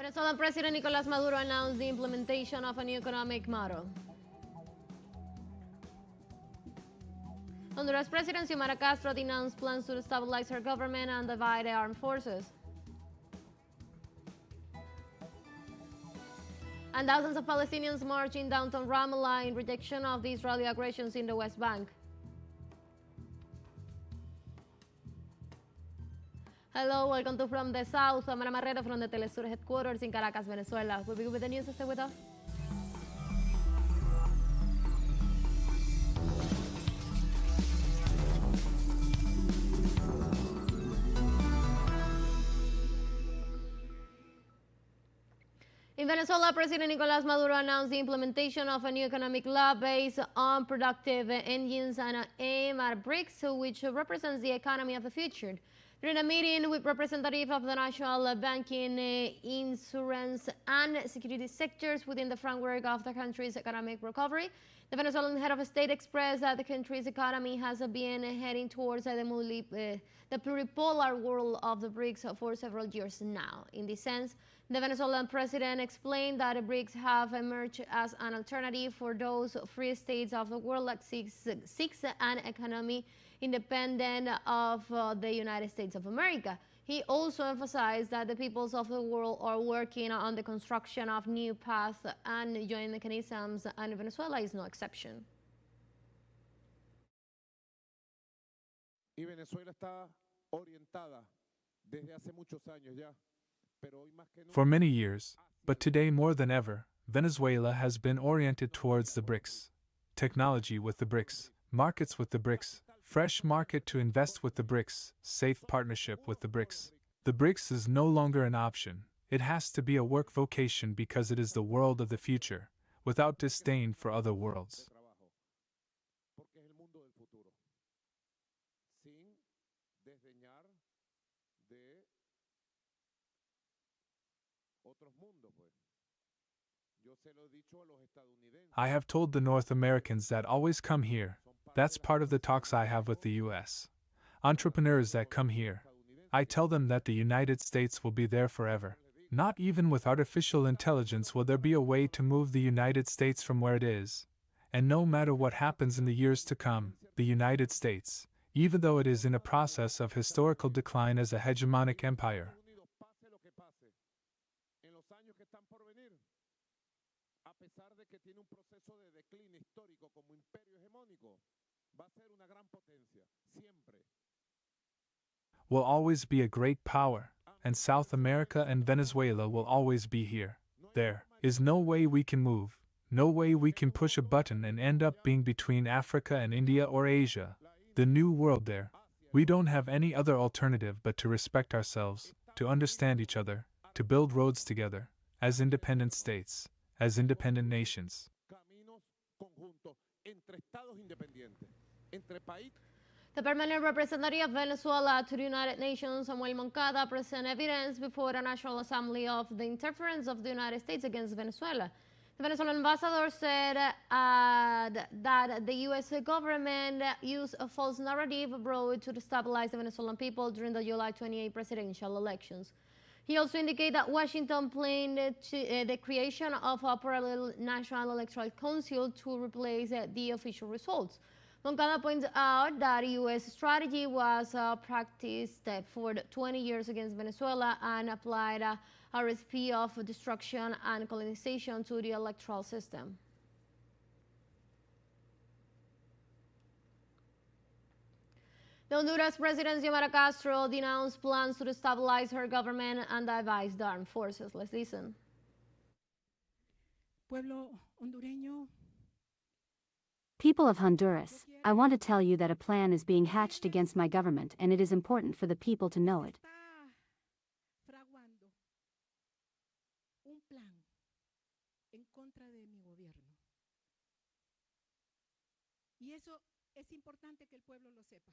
Venezuelan President Nicolás Maduro announced the implementation of a new economic model. Honduras President Xiomara Castro denounced plans to destabilize her government and divide the armed forces. And thousands of Palestinians marched in downtown Ramallah in rejection of the Israeli aggressions in the West Bank. Hello, welcome to From the South. Xiomara Marrero from the teleSUR headquarters in Caracas, Venezuela. We'll begin with the news. Stay with us. In Venezuela, President Nicolás Maduro announced the implementation of a new economic law based on productive engines and aim at BRICS, which represents the economy of the future. During a meeting with representatives of the national banking, insurance, and security sectors within the framework of the country's economic recovery, the Venezuelan head of state expressed that the country's economy has been heading towards the pluripolar world of the BRICS for several years now. In this sense, the Venezuelan president explained that the BRICS have emerged as an alternative for those free states of the world that seeks an economy independent of the United States of America. He also emphasized that the peoples of the world are working on the construction of new paths and joint mechanisms, and Venezuela is no exception. Y Venezuela está orientada desde hace muchos años ya. For many years, but today more than ever, Venezuela has been oriented towards the BRICS. Technology with the BRICS, markets with the BRICS, fresh market to invest with the BRICS, safe partnership with the BRICS. The BRICS is no longer an option, it has to be a work vocation because it is the world of the future, without disdain for other worlds. I have told the North Americans that always come here. That's part of the talks I have with the US. Entrepreneurs that come here. I tell them that the United States will be there forever. Not even with artificial intelligence will there be a way to move the United States from where it is. And no matter what happens in the years to come, the United States, even though it is in a process of historical decline as a hegemonic empire, will always be a great power, and South America and Venezuela will always be here. There is no way we can move, no way we can push a button and end up being between Africa and India or Asia, the new world there. We don't have any other alternative but to respect ourselves, to understand each other, to build roads together, as independent states, as independent nations. The permanent representative of Venezuela to the United Nations, Samuel Moncada, presented evidence before the National Assembly of the interference of the United States against Venezuela. The Venezuelan ambassador said that the U.S. government used a false narrative abroad to destabilize the Venezuelan people during the July 28 presidential elections. He also indicated that Washington planned the creation of a parallel National Electoral Council to replace the official results. Moncada points out that U.S. strategy was practiced for 20 years against Venezuela and applied a recipe of destruction and colonization to the electoral system. The Honduras President Xiomara Castro denounced plans to destabilize her government and divide the armed forces. Let's listen. Pueblo hondureño. People of Honduras, I want to tell you that a plan is being hatched against my government, and it is important for the people to know it. Un plan en contra de mi gobierno. Y eso es importante que el pueblo lo sepa.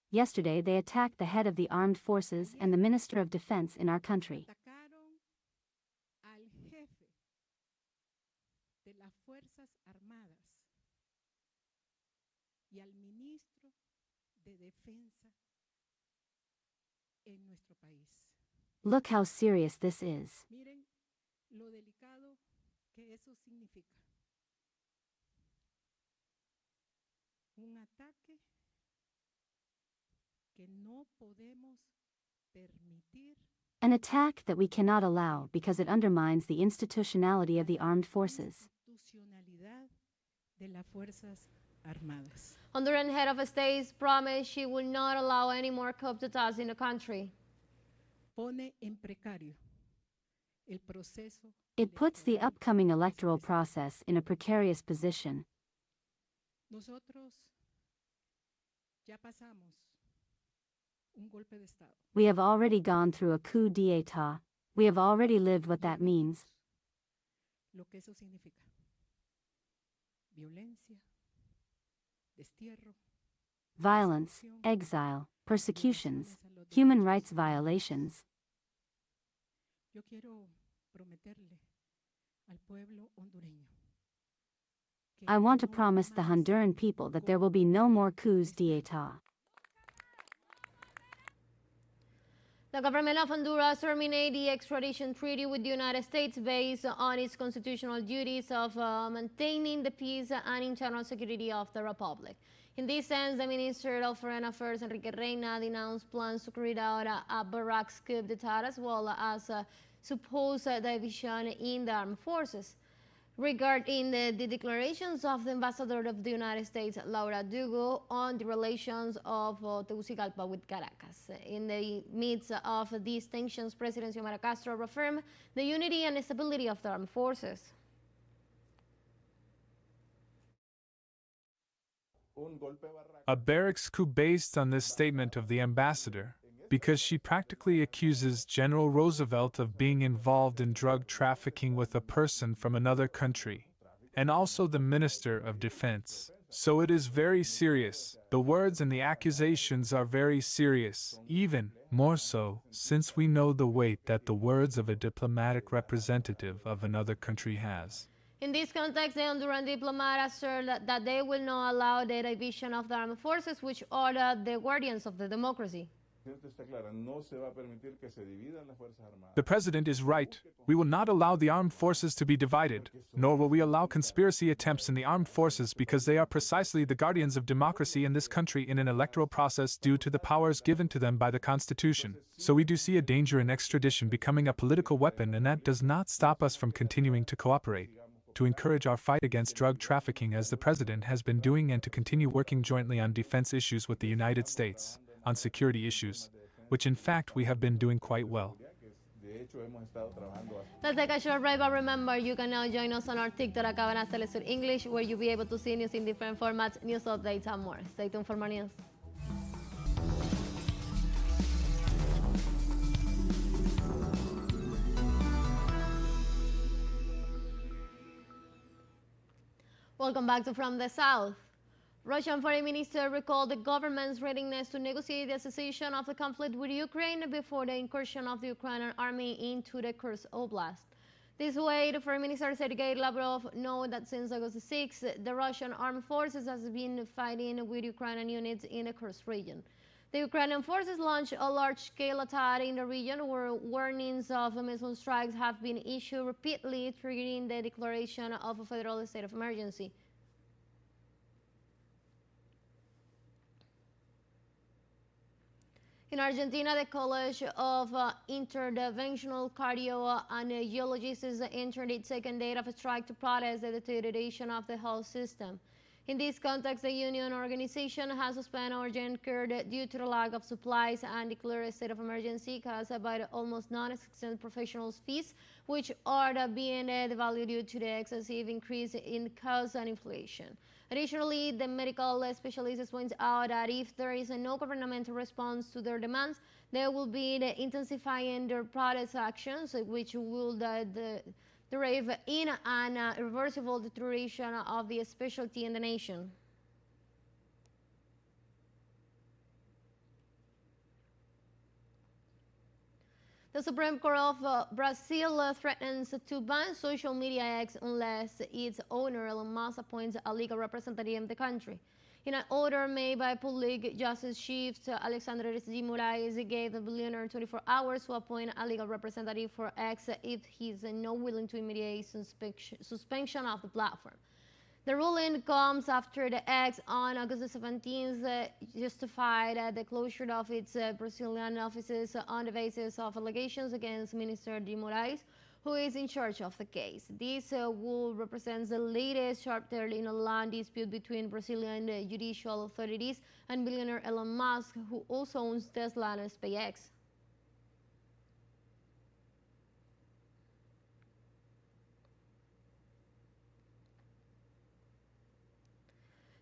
Yesterday they attacked the head of the armed forces and the Minister of Defense in our country. Atacaron al jefe de las Fuerzas Armadas y al ministro de Defensa en nuestro país. Look how serious this is. Miren lo delicado que eso significa. Un ataque que no podemos permitir. An attack that we cannot allow because it undermines the institutionality of the armed forces. Institucionalidad de las Fuerzas Armadas. Honduran head of state promised she will not allow any more coup d'etats in the country. Pone en precario el proceso. It puts the upcoming electoral process in a precarious position. Nosotros ya pasamos un golpe de Estado. We have already gone through a coup d'état. We have already lived what that means. Lo que eso significa. Violencia, destierro, Violence, exile, persecutions, human rights violations. Yo quiero prometerle al pueblo hondureño. I want to promise the Honduran people that there will be no more coups d'état. The government of Honduras terminated the extradition treaty with the United States based on its constitutional duties of maintaining the peace and internal security of the republic. In this sense, the Minister of Foreign Affairs, Enrique Reina, denounced plans to carry out a barracks coup d'etat as well as a supposed division in the armed forces. Regarding the declarations of the ambassador of the United States, Laura Dugo, on the relations of Tegucigalpa with Caracas. In the midst of these tensions, President Xiomara Castro reaffirmed the unity and stability of the armed forces. A barracks coup based on this statement of the ambassador, because she practically accuses General Roosevelt of being involved in drug trafficking with a person from another country, and also the Minister of Defense. So it is very serious. The words and the accusations are very serious, even more so, since we know the weight that the words of a diplomatic representative of another country has. In this context, the Honduran diplomat asserted that they will not allow the division of the armed forces, which are the guardians of the democracy. The President is right. We will not allow the armed forces to be divided, nor will we allow conspiracy attempts in the armed forces because they are precisely the guardians of democracy in this country in an electoral process due to the powers given to them by the Constitution. So we do see a danger in extradition becoming a political weapon, and that does not stop us from continuing to cooperate, to encourage our fight against drug trafficking as the President has been doing, and to continue working jointly on defense issues with the United States, on security issues, which in fact we have been doing quite well. Let's take a short break, but remember, you can now join us on our TikTok account at teleSUR English, where you'll be able to see news in different formats, news updates, and more. Stay tuned for more news. Welcome back to From the South. Russian Foreign Minister recalled the government's readiness to negotiate the cessation of the conflict with Ukraine before the incursion of the Ukrainian army into the Kursk Oblast. This way, the Foreign Minister Sergei Lavrov noted that since August 6, the Russian armed forces has been fighting with Ukrainian units in the Kursk region. The Ukrainian forces launched a large-scale attack in the region where warnings of missile strikes have been issued repeatedly, triggering the declaration of a federal state of emergency. In Argentina, the College of Interventional Cardiologists is entered its second day of a strike to protest the deterioration of the health system. In this context, the union organization has suspended urgent care due to the lack of supplies and declared a state of emergency caused by the almost non-existent professionals' fees, which are being devalued due to the excessive increase in costs and inflation. Additionally, the medical specialist points out that if there is no governmental response to their demands, they will be intensifying their protest actions, which will derive in an irreversible deterioration of the specialty in the nation. The Supreme Court of Brazil threatens to ban social media X unless its owner, Elon Musk, appoints a legal representative in the country. In an order made by Public Justice Chief Alexandre de Moraes gave the billionaire 24 hours to appoint a legal representative for X if he's not willing to immediate suspension of the platform. The ruling comes after the X on August 17th justified the closure of its Brazilian offices on the basis of allegations against Minister de Moraes, who is in charge of the case. This will represent the latest chapter in a land dispute between Brazilian judicial authorities and billionaire Elon Musk, who also owns Tesla and SpaceX.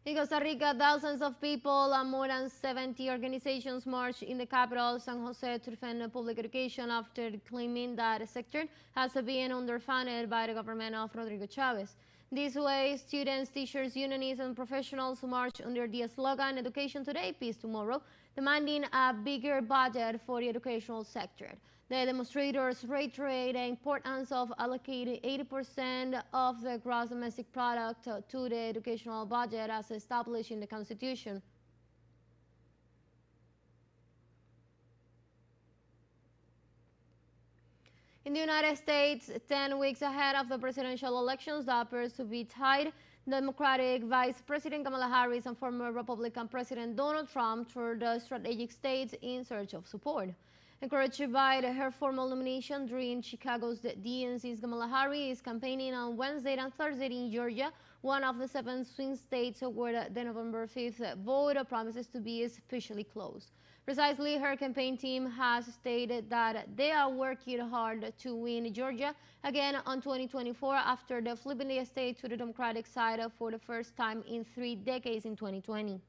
In Costa Rica, thousands of people and more than 70 organizations marched in the capital, San Jose, to defend public education after claiming that the sector has been underfunded by the government of Rodrigo Chavez. This way, students, teachers, unionists, and professionals marched under the slogan "Education Today, Peace Tomorrow," demanding a bigger budget for the educational sector. The demonstrators reiterate the importance of allocating 80% of the gross domestic product to the educational budget as established in the Constitution. In the United States, 10 weeks ahead of the presidential elections that appears to be tied, Democratic Vice President Kamala Harris and former Republican President Donald Trump toured strategic states in search of support. Encouraged by her formal nomination during Chicago's DNC's, Kamala Harris is campaigning on Wednesday and Thursday in Georgia, one of the 7 swing states where the November 5th vote promises to be especially close. Precisely, her campaign team has stated that they are working hard to win Georgia again on 2024 after the flipping the state to the Democratic side for the first time in 3 decades in 2020.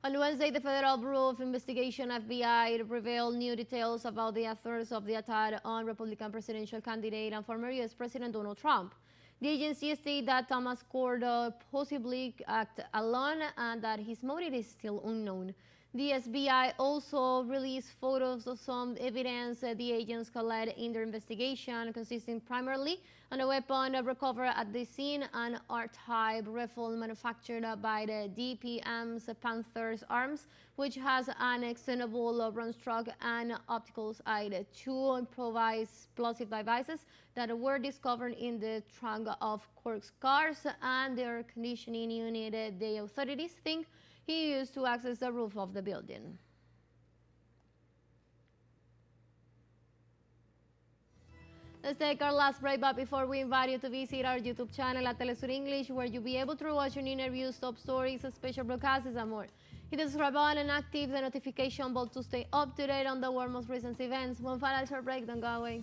On Wednesday, the Federal Bureau of Investigation, FBI, revealed new details about the authors of the attack on Republican presidential candidate and former U.S. President Donald Trump. The agency stated that Thomas Cord possibly acted alone and that his motive is still unknown. The FBI also released photos of some evidence the agents collected in their investigation, consisting primarily on a weapon recovered at the scene, an R-type rifle manufactured by the DPM's Panthers Arms, which has an extendable round stock and optical sight, 2 improvised explosive devices that were discovered in the trunk of Cord's cars and the air conditioning unit the authorities think he used to access the roof of the building. Let's take our last break, but before we invite you to visit our YouTube channel at teleSUR English, where you'll be able to watch new interviews, top stories, special broadcasts, and more. Hit the subscribe button and active the notification bell to stay up to date on the world's most recent events. One final short break, don't go away.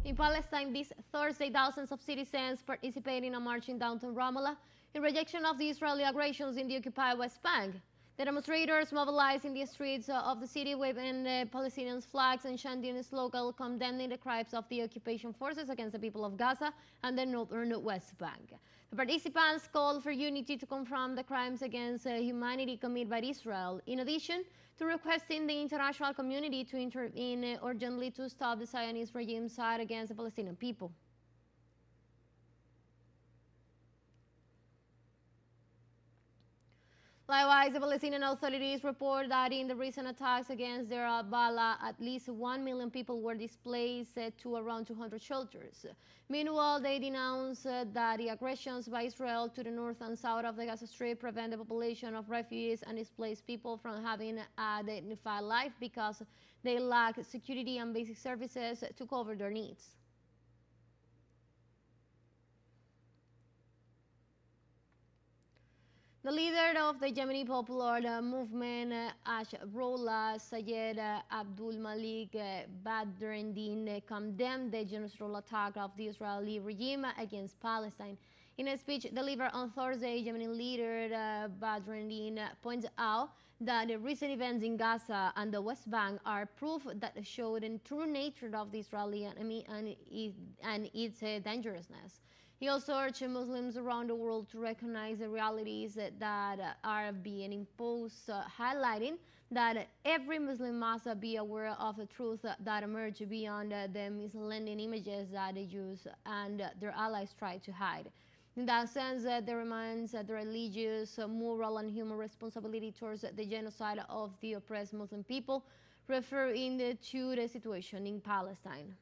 In Palestine this Thursday, thousands of citizens participated in a march in downtown Ramallah in rejection of the Israeli aggressions in the occupied West Bank. The demonstrators mobilized in the streets of the city waving Palestinian flags and chanting slogans condemning the crimes of the occupation forces against the people of Gaza and the northern West Bank. The participants called for unity to confront the crimes against humanity committed by Israel, in addition to requesting the international community to intervene urgently to stop the Zionist regime's side against the Palestinian people. Likewise, the Palestinian authorities report that in the recent attacks against Deir al-Balah, at least 1 million people were displaced to around 200 shelters. Meanwhile, they denounce that the aggressions by Israel to the north and south of the Gaza Strip prevent the population of refugees and displaced people from having a dignified life because they lack security and basic services to cover their needs. The leader of the Yemeni Popular Movement, Ashrullah Sayed Abdul Malik Badreddin, condemned the genocidal attack of the Israeli regime against Palestine. In a speech delivered on Thursday, Yemeni leader Badruddin points out that the recent events in Gaza and the West Bank are proof that show the true nature of the Israeli enemy and its dangerousness. He also urged Muslims around the world to recognize the realities that are being imposed, highlighting that every Muslim must be aware of the truth that emerge beyond the misleading images that the Jews and their allies try to hide. In that sense, there remains the religious, moral, and human responsibility towards the genocide of the oppressed Muslim people, referring to the situation in Palestine.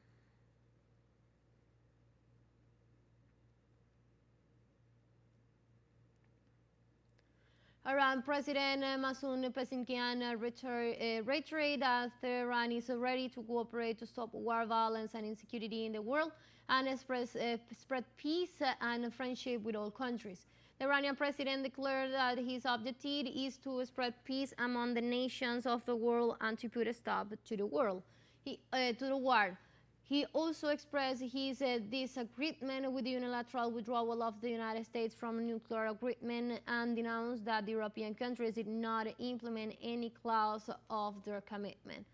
Iran President Masoud Pezeshkian reiterated that Tehran is ready to cooperate to stop war, violence, and insecurity in the world and spread peace and friendship with all countries. The Iranian president declared that his objective is to spread peace among the nations of the world and to put a stop to the war. He also expressed his disagreement with the unilateral withdrawal of the United States from a nuclear agreement and denounced that the European countries did not implement any clause of their commitment.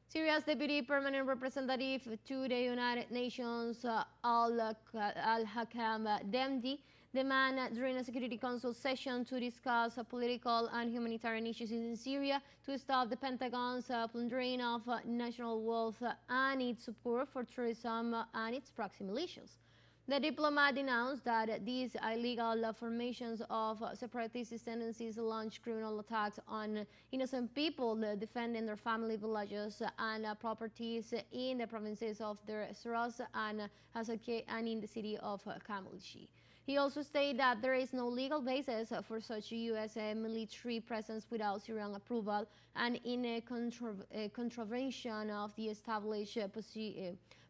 Syria's Deputy Permanent Representative to the United Nations, Al-Hakam Demdi, demanded during a Security Council session to discuss political and humanitarian issues in Syria to stop the Pentagon's plundering of national wealth and its support for terrorism and its proxy militias. The diplomat denounced that these illegal formations of separatist tendencies launch criminal attacks on innocent people defending their family, villages, and properties in the provinces of Deir Ezor and Hasakeh and in the city of Kamilshi. He also stated that there is no legal basis for such U.S. military presence without Syrian approval and in a contravention of the established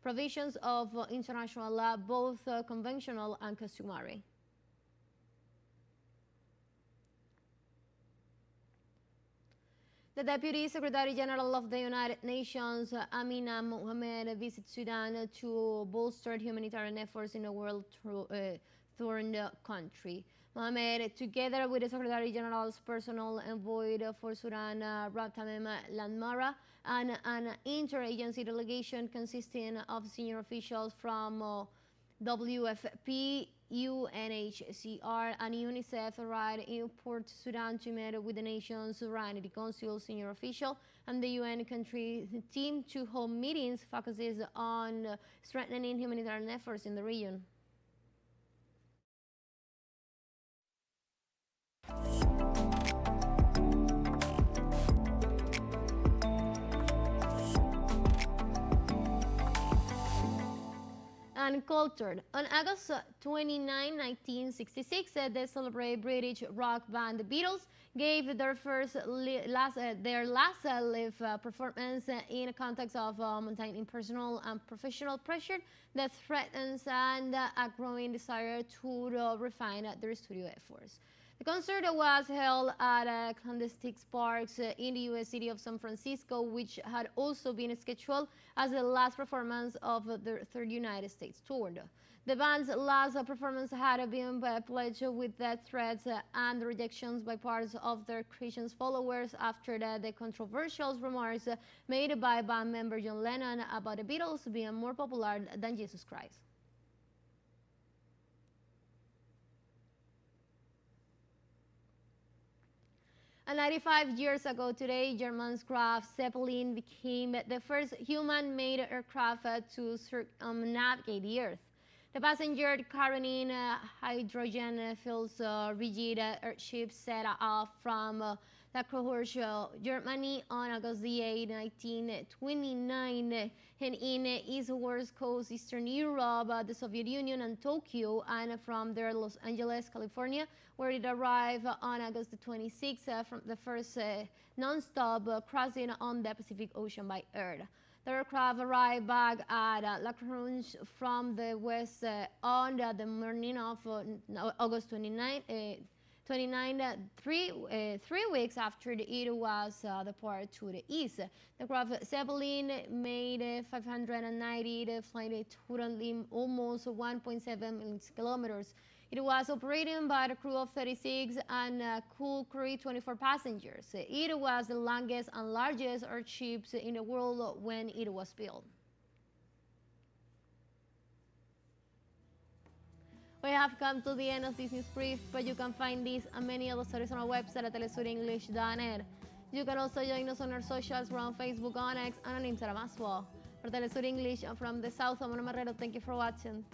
provisions of international law, both conventional and customary. The Deputy Secretary General of the United Nations, Amina Mohammed, visits Sudan to bolster humanitarian efforts in a war-torn country. Mohammed, together with the Secretary General's personal envoy for Sudan, Rabtamem Landmara, and an interagency delegation consisting of senior officials from WFP, UNHCR, and UNICEF arrived in Port Sudan to meet with the nation's Sovereignty Council senior official and the UN country team to hold meetings focuses on strengthening humanitarian efforts in the region. And culture. On August 29, 1966, the celebrated British rock band The Beatles gave their last live performance in a context of maintaining personal and professional pressure that threatens and a growing desire to refine their studio efforts. The concert was held at clandestine parks in the U.S. city of San Francisco, which had also been scheduled as the last performance of their third United States tour. The band's last performance had been pledged with death threats and rejections by parts of their Christian followers after the controversial remarks made by band member John Lennon about the Beatles being more popular than Jesus Christ. And 95 years ago today, German's craft Zeppelin became the first human-made aircraft to circumnavigate the Earth. The passenger carrying hydrogen-fueled rigid airship set off from La Croix, Germany on August 8, 1929, and in its west coast, Eastern Europe, the Soviet Union, and Tokyo, and from there, Los Angeles, California, where it arrived on August 26 from the first non-stop crossing on the Pacific Ocean by air. The aircraft arrived back at La Croix from the west on the morning of August 29, three weeks after it was deported to the east. The craft Zeppelin made 590 flight totaling almost 1.7 kilometers. It was operated by a crew of 36 and could carry 24 passengers. It was the longest and largest airship in the world when it was built. We have come to the end of this news brief, but you can find this and many other stories on our website at telesurenglish.net. You can also join us on our socials. We're on Facebook, on X, and on Instagram as well. For Telesur English, I'm from the South, I'm Marrero. Thank you for watching.